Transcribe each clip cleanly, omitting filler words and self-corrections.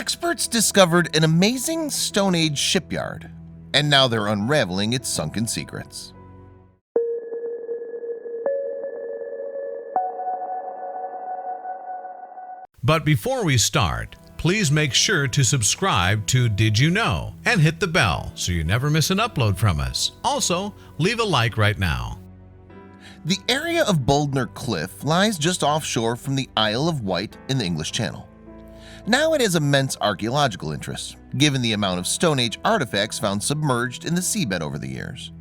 Experts discovered an amazing Stone Age shipyard, and now they're unraveling its sunken secrets. But before we start, please make sure to subscribe to Did You Know and hit the bell so you never miss an upload from us. Also, leave a like right now. The area of Bouldnor Cliff lies just offshore from the Isle of Wight in the English Channel. Now it has immense archaeological interest, given the amount of Stone Age artifacts found submerged in the seabed over the years.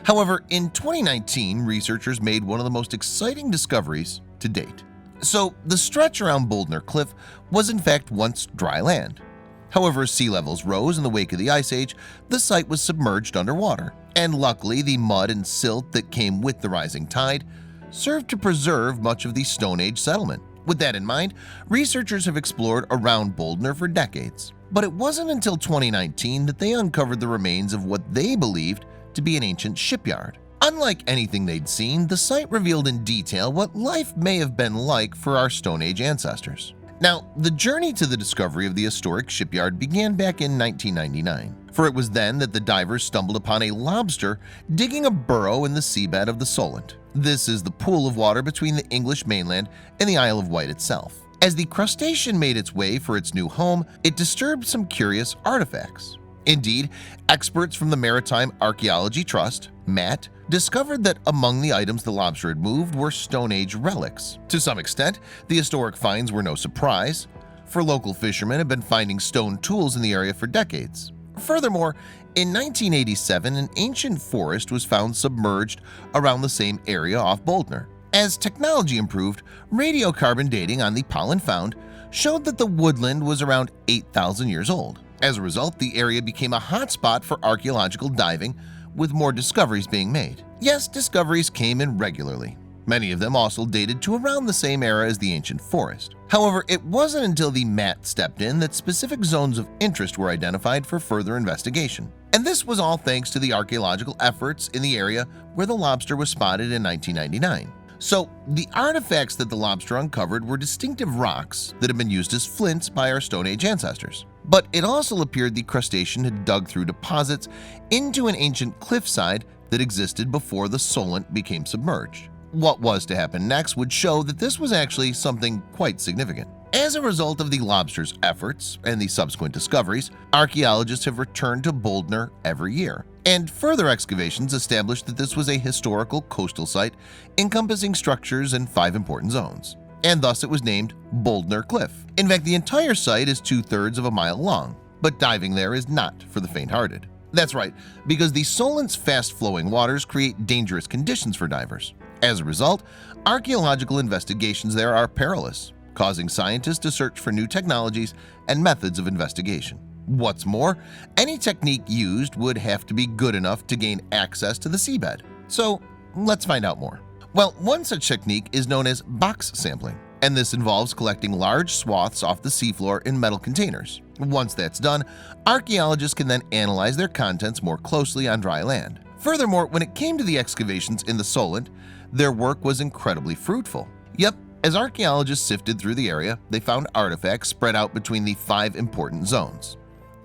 However, in 2019, researchers made one of the most exciting discoveries to date. So, the stretch around Bouldnor Cliff was in fact once dry land. However, as sea levels rose in the wake of the Ice Age, the site was submerged underwater, and luckily the mud and silt that came with the rising tide served to preserve much of the Stone Age settlement. With that in mind, researchers have explored around Bouldnor for decades, but it wasn't until 2019 that they uncovered the remains of what they believed to be an ancient shipyard. Unlike anything they'd seen, the site revealed in detail what life may have been like for our Stone Age ancestors. Now, the journey to the discovery of the historic shipyard began back in 1999, for it was then that the divers stumbled upon a lobster digging a burrow in the seabed of the Solent. This is the pool of water between the English mainland and the Isle of Wight itself. As the crustacean made its way for its new home, it disturbed some curious artifacts. Indeed, experts from the Maritime Archaeology Trust, MAT, discovered that among the items the lobster had moved were Stone Age relics. To some extent, the historic finds were no surprise, for local fishermen had been finding stone tools in the area for decades. Furthermore, in 1987, an ancient forest was found submerged around the same area off Bouldnor. As technology improved, radiocarbon dating on the pollen found showed that the woodland was around 8,000 years old. As a result, the area became a hotspot for archaeological diving, with more discoveries being made. Yes, discoveries came in regularly. Many of them also dated to around the same era as the ancient forest. However, it wasn't until the MAT stepped in that specific zones of interest were identified for further investigation. And this was all thanks to the archaeological efforts in the area where the lobster was spotted in 1999. So, the artifacts that the lobster uncovered were distinctive rocks that had been used as flints by our Stone Age ancestors. But it also appeared the crustacean had dug through deposits into an ancient cliffside that existed before the Solent became submerged. What was to happen next would show that this was actually something quite significant. As a result of the lobster's efforts and the subsequent discoveries, archaeologists have returned to Bouldnor every year, and further excavations established that this was a historical coastal site encompassing structures in 5 important zones, and thus it was named Bouldnor Cliff. In fact, the entire site is 2/3 of a mile long, but diving there is not for the faint-hearted. That's right, because the Solent's fast-flowing waters create dangerous conditions for divers. As a result, archaeological investigations there are perilous, causing scientists to search for new technologies and methods of investigation. What's more, any technique used would have to be good enough to gain access to the seabed. So let's find out more. Well, one such technique is known as box sampling, and this involves collecting large swaths off the seafloor in metal containers. Once that's done, archaeologists can then analyze their contents more closely on dry land. Furthermore, when it came to the excavations in the Solent, their work was incredibly fruitful. Yep, as archaeologists sifted through the area, they found artifacts spread out between the 5 important zones.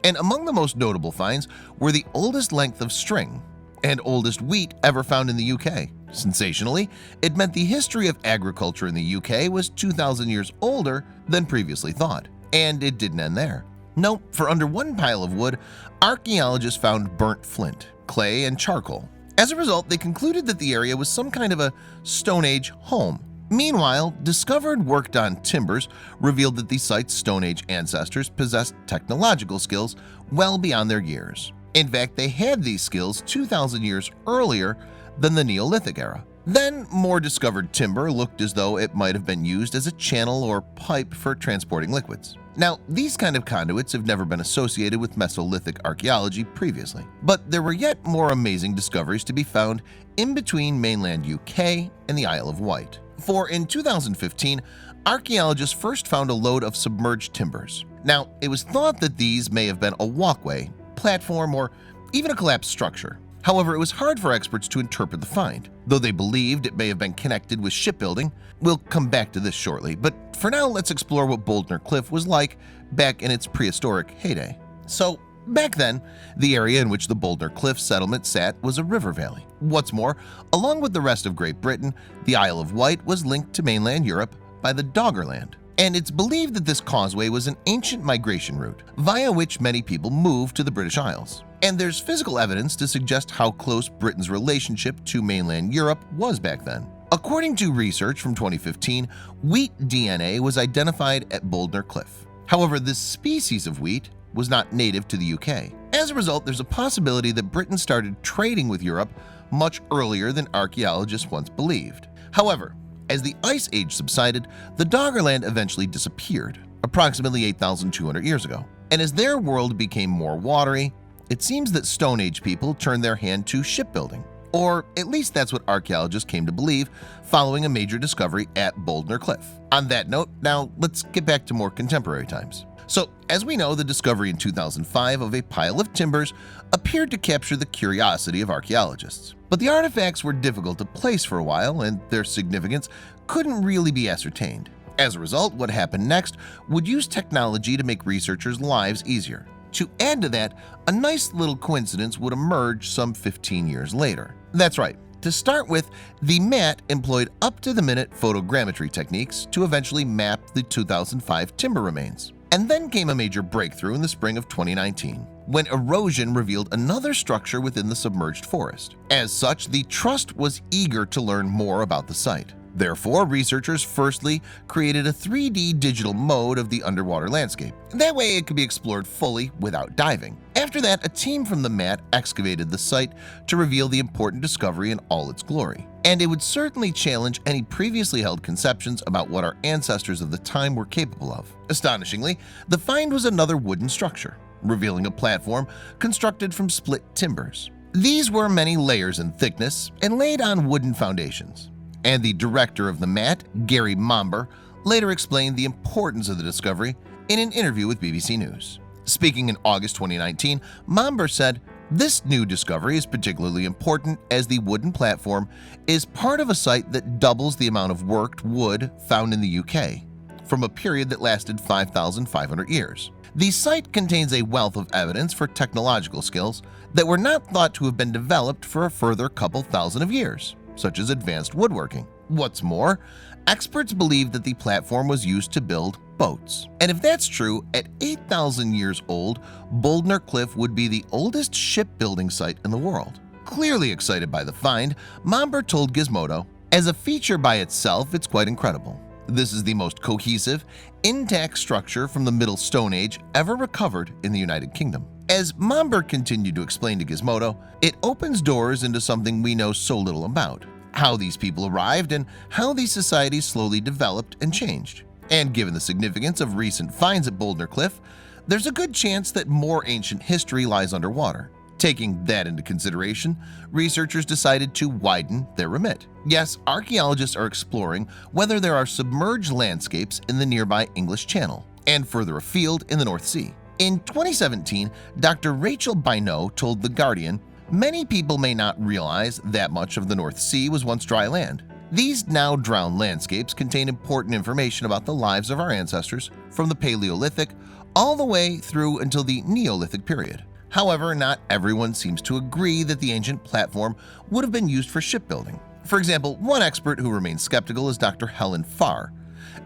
And among the most notable finds were the oldest length of string and oldest wheat ever found in the UK. Sensationally, it meant the history of agriculture in the UK was 2,000 years older than previously thought. And it didn't end there. No, for under one pile of wood, archaeologists found burnt flint, clay, and charcoal. As a result, they concluded that the area was some kind of a Stone Age home. Meanwhile, discovered worked-on timbers revealed that the site's Stone Age ancestors possessed technological skills well beyond their years. In fact, they had these skills 2,000 years earlier than the Neolithic era. Then, more discovered timber looked as though it might have been used as a channel or pipe for transporting liquids. Now, these kind of conduits have never been associated with Mesolithic archaeology previously, but there were yet more amazing discoveries to be found in between mainland UK and the Isle of Wight. For in 2015, archaeologists first found a load of submerged timbers. Now, it was thought that these may have been a walkway, platform, or even a collapsed structure. However, it was hard for experts to interpret the find, though they believed it may have been connected with shipbuilding. We'll come back to this shortly, but for now let's explore what Bouldnor Cliff was like back in its prehistoric heyday. So back then, the area in which the Bouldnor Cliff settlement sat was a river valley. What's more, along with the rest of Great Britain, the Isle of Wight was linked to mainland Europe by the Doggerland, and it's believed that this causeway was an ancient migration route via which many people moved to the British Isles. And there's physical evidence to suggest how close Britain's relationship to mainland Europe was back then. According to research from 2015, wheat DNA was identified at Bouldnor Cliff. However, this species of wheat was not native to the UK. As a result, there's a possibility that Britain started trading with Europe much earlier than archaeologists once believed. However, as the Ice Age subsided, the Doggerland eventually disappeared, approximately 8,200 years ago. And as their world became more watery, it seems that Stone Age people turned their hand to shipbuilding. Or at least that's what archaeologists came to believe following a major discovery at Bouldnor Cliff. On that note, now let's get back to more contemporary times. So, as we know, the discovery in 2005 of a pile of timbers appeared to capture the curiosity of archaeologists. But the artifacts were difficult to place for a while, and their significance couldn't really be ascertained. As a result, what happened next would use technology to make researchers' lives easier. To add to that, a nice little coincidence would emerge some 15 years later. That's right. To start with, the MAT employed up-to-the-minute photogrammetry techniques to eventually map the 2005 timber remains. And then came a major breakthrough in the spring of 2019, when erosion revealed another structure within the submerged forest. As such, the Trust was eager to learn more about the site. Therefore, researchers firstly created a 3D digital mode of the underwater landscape. That way it could be explored fully without diving. After that, a team from the MAT excavated the site to reveal the important discovery in all its glory. And it would certainly challenge any previously held conceptions about what our ancestors of the time were capable of. Astonishingly, the find was another wooden structure, revealing a platform constructed from split timbers. These were many layers in thickness and laid on wooden foundations. And the director of the MAT, Gary Momber, later explained the importance of the discovery in an interview with BBC News. Speaking in August 2019, Momber said, "This new discovery is particularly important as the wooden platform is part of a site that doubles the amount of worked wood found in the UK, from a period that lasted 5,500 years. The site contains a wealth of evidence for technological skills that were not thought to have been developed for a further couple thousand of years, such as advanced woodworking. What's more, experts believe that the platform was used to build boats. And if that's true, at 8,000 years old, Bouldnor Cliff would be the oldest shipbuilding site in the world." Clearly excited by the find, Momber told Gizmodo, "As a feature by itself, it's quite incredible. This is the most cohesive, intact structure from the Middle Stone Age ever recovered in the United Kingdom." As Momber continued to explain to Gizmodo, it opens doors into something we know so little about: how these people arrived and how these societies slowly developed and changed. And given the significance of recent finds at Bouldnor Cliff, there's a good chance that more ancient history lies underwater. Taking that into consideration, researchers decided to widen their remit. Yes, archaeologists are exploring whether there are submerged landscapes in the nearby English Channel and further afield in the North Sea. In 2017, Dr. Rachel Bynot told The Guardian, "Many people may not realize that much of the North Sea was once dry land. These now drowned landscapes contain important information about the lives of our ancestors from the Paleolithic all the way through until the Neolithic period." However, not everyone seems to agree that the ancient platform would have been used for shipbuilding. For example, one expert who remains skeptical is Dr. Helen Farr,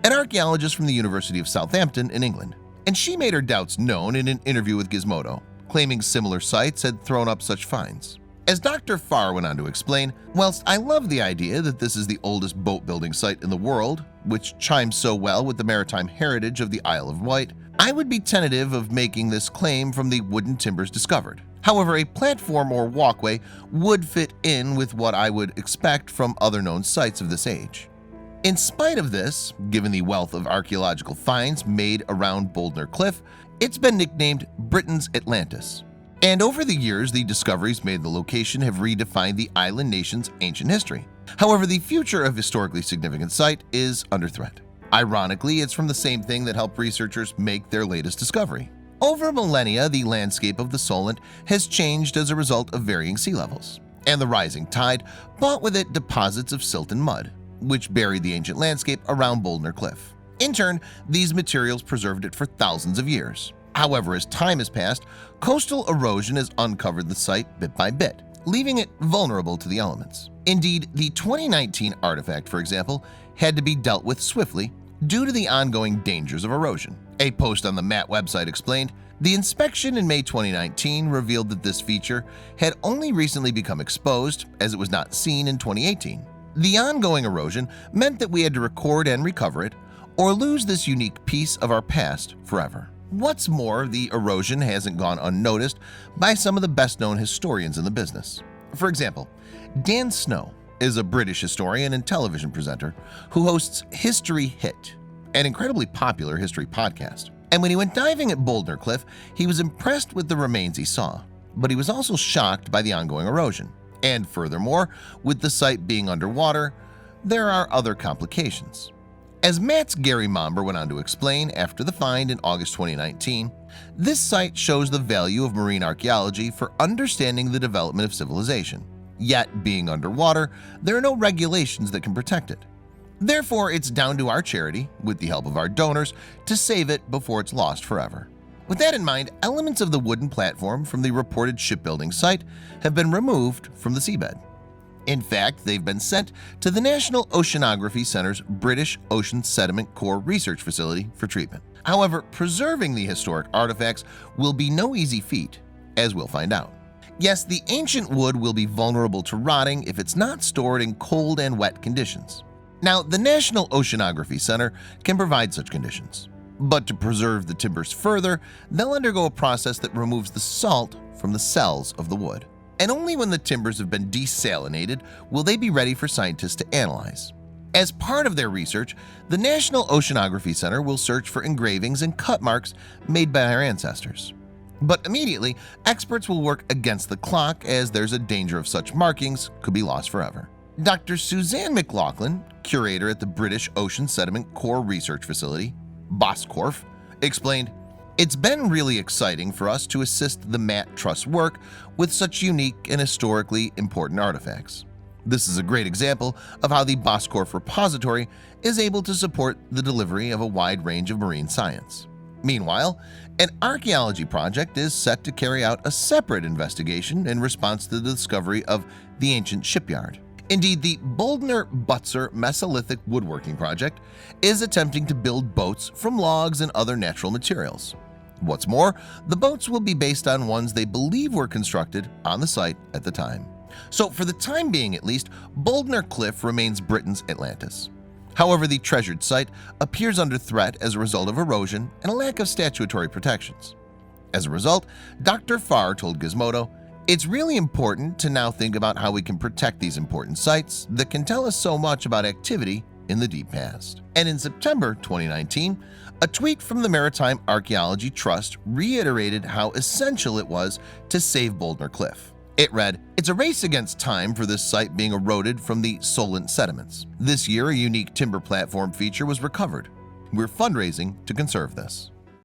an archaeologist from the University of Southampton in England. And she made her doubts known in an interview with Gizmodo, claiming similar sites had thrown up such finds. As Dr. Farr went on to explain, "Whilst I love the idea that this is the oldest boat-building site in the world, which chimes so well with the maritime heritage of the Isle of Wight, I would be tentative of making this claim from the wooden timbers discovered. However, a platform or walkway would fit in with what I would expect from other known sites of this age." In spite of this, given the wealth of archaeological finds made around Bouldnor Cliff, it's been nicknamed Britain's Atlantis. And over the years, the discoveries made in the location have redefined the island nation's ancient history. However, the future of historically significant site is under threat. Ironically, it's from the same thing that helped researchers make their latest discovery: Over millennia, the landscape of the Solent has changed as a result of varying sea levels, and the rising tide brought with it deposits of silt and mud, which buried the ancient landscape around Bouldnor Cliff. In turn, these materials preserved it for thousands of years. However, as time has passed, coastal erosion has uncovered the site bit by bit, leaving it vulnerable to the elements. Indeed, the 2019 artifact, for example, had to be dealt with swiftly due to the ongoing dangers of erosion. A post on the MAT website explained, "The inspection in May 2019 revealed that this feature had only recently become exposed, as it was not seen in 2018. The ongoing erosion meant that we had to record and recover it, or lose this unique piece of our past forever." What's more, the erosion hasn't gone unnoticed by some of the best-known historians in the business. For example, Dan Snow is a British historian and television presenter who hosts History Hit, an incredibly popular history podcast. And when he went diving at Bouldnor Cliff, he was impressed with the remains he saw, but he was also shocked by the ongoing erosion. And furthermore, with the site being underwater, there are other complications. As Matt's Gary Momber went on to explain after the find in August 2019, this site shows the value of marine archaeology for understanding the development of civilization. Yet, being underwater, there are no regulations that can protect it. Therefore, it's down to our charity, with the help of our donors, to save it before it's lost forever. With that in mind, elements of the wooden platform from the reported shipbuilding site have been removed from the seabed. In fact, they've been sent to the National Oceanography Center's British Ocean Sediment Core Research Facility for treatment. However, preserving the historic artifacts will be no easy feat, as we'll find out. Yes, the ancient wood will be vulnerable to rotting if it's not stored in cold and wet conditions. Now, the National Oceanography Center can provide such conditions, but to preserve the timbers further, they'll undergo a process that removes the salt from the cells of the wood. And only when the timbers have been desalinated will they be ready for scientists to analyze. As part of their research, the National Oceanography Center will search for engravings and cut marks made by our ancestors. But immediately, experts will work against the clock, as there's a danger of such markings could be lost forever. Dr. Suzanne McLaughlin, curator at the British Ocean Sediment Core Research Facility, Boscorf, explained, "It's been really exciting for us to assist the Matt Trust's work with such unique and historically important artifacts. This is a great example of how the Boscorf repository is able to support the delivery of a wide range of marine science." Meanwhile, an archaeology project is set to carry out a separate investigation in response to the discovery of the ancient shipyard. Indeed, the Bouldnor Butzer Mesolithic Woodworking Project is attempting to build boats from logs and other natural materials. What's more, the boats will be based on ones they believe were constructed on the site at the time. So for the time being at least, Bouldnor Cliff remains Britain's Atlantis. However, the treasured site appears under threat as a result of erosion and a lack of statutory protections. As a result, Dr. Farr told Gizmodo, "It's really important to now think about how we can protect these important sites that can tell us so much about activity in the deep past." And in September 2019, a tweet from the Maritime Archaeology Trust reiterated how essential it was to save Bouldnor Cliff. It read, "It's a race against time for this site being eroded from the Solent sediments. This year, a unique timber platform feature was recovered. We're fundraising to conserve this."